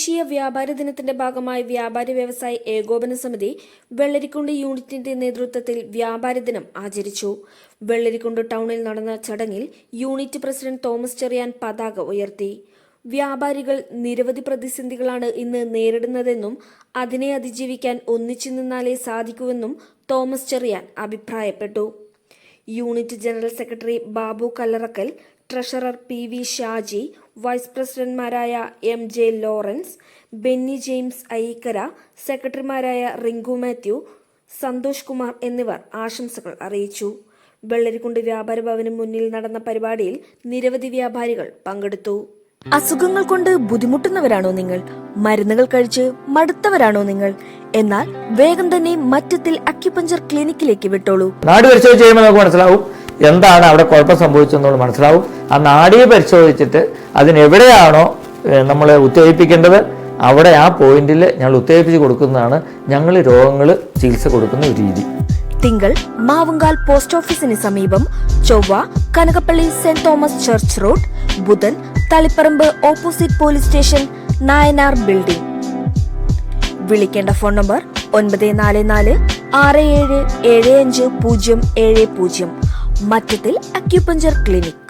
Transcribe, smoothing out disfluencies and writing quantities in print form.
ദേശീയ വ്യാപാര ദിനത്തിന്റെ ഭാഗമായി വ്യാപാരി വ്യവസായി ഏകോപന സമിതി വെള്ളരിക്കുണ്ട് യൂണിറ്റിന്റെ നേതൃത്വത്തിൽ വ്യാപാര ദിനം ആചരിച്ചു. വെള്ളരിക്കുണ്ട് ടൗണിൽ നടന്ന ചടങ്ങിൽ യൂണിറ്റ് പ്രസിഡന്റ് തോമസ് ചെറിയാൻ പതാക ഉയർത്തി. വ്യാപാരികൾ നിരവധി പ്രതിസന്ധികളാണ് ഇന്ന് നേരിടുന്നതെന്നും അതിനെ അതിജീവിക്കാൻ ഒന്നിച്ചു നിന്നാലേ സാധിക്കൂവെന്നും തോമസ് ചെറിയാൻ അഭിപ്രായപ്പെട്ടു. Unit general secretary Babu Kallarakkal, treasurer P V. Shaji, vice പ്രസിഡന്റുമാരായ എം.ജെ. ലോറൻസ്, ബെന്നി ജെയിംസ് അയ്യിക്കര, സെക്രട്ടറിമാരായ റിങ്കു മാത്യു, സന്തോഷ് കുമാർ എന്നിവർ ആശംസകൾ അറിയിച്ചു. വെള്ളരിക്കുണ്ട് വ്യാപാര ഭവന് മുന്നിൽ നടന്ന പരിപാടിയിൽ നിരവധി വ്യാപാരികൾ പങ്കെടുത്തു. അസുഖങ്ങൾ കൊണ്ട് ബുദ്ധിമുട്ടുന്നവരാണോ നിങ്ങൾ? മരുന്നുകൾ കഴിച്ച് മടുത്തവരാണോ നിങ്ങൾ? എന്നാൽ വേഗം തന്നെ മറ്റത്തിൽ അക്യുപഞ്ചർ ക്ലിനിക്കിലേക്ക് വിട്ടോളൂ. നാടി പരിശോധിച്ച് ചെയ്യുമ്പോൾ നമുക്ക് മനസ്സിലാവും എന്താണ് അവിടെ കുഴപ്പം സംഭവിച്ചെന്നുള്ളത് മനസ്സിലാവും. ആ നാടിയെ പരിശോധിച്ചിട്ട് അതിനെവിടെയാണോ നമ്മൾ ഉത്തേജിപ്പിക്കേണ്ടത് അവിടെ ആ പോയിന്റിൽ ഞങ്ങൾ ഉത്തേജിപ്പിച്ച് കൊടുക്കുന്നതാണ് ഞങ്ങൾ രോഗങ്ങൾ ചികിത്സ കൊടുക്കുന്ന ഒരു രീതി. തിങ്കൾ മാവുങ്കാൽ പോസ്റ്റ് ഓഫീസിന് സമീപം, ചൊവ്വ Kanakappally saint Thomas church road, ബുധൻ Taliparamba opposite police station, Nayanar building. വിളിക്കേണ്ട phone number 9446775070. Mattathil acupuncture clinic.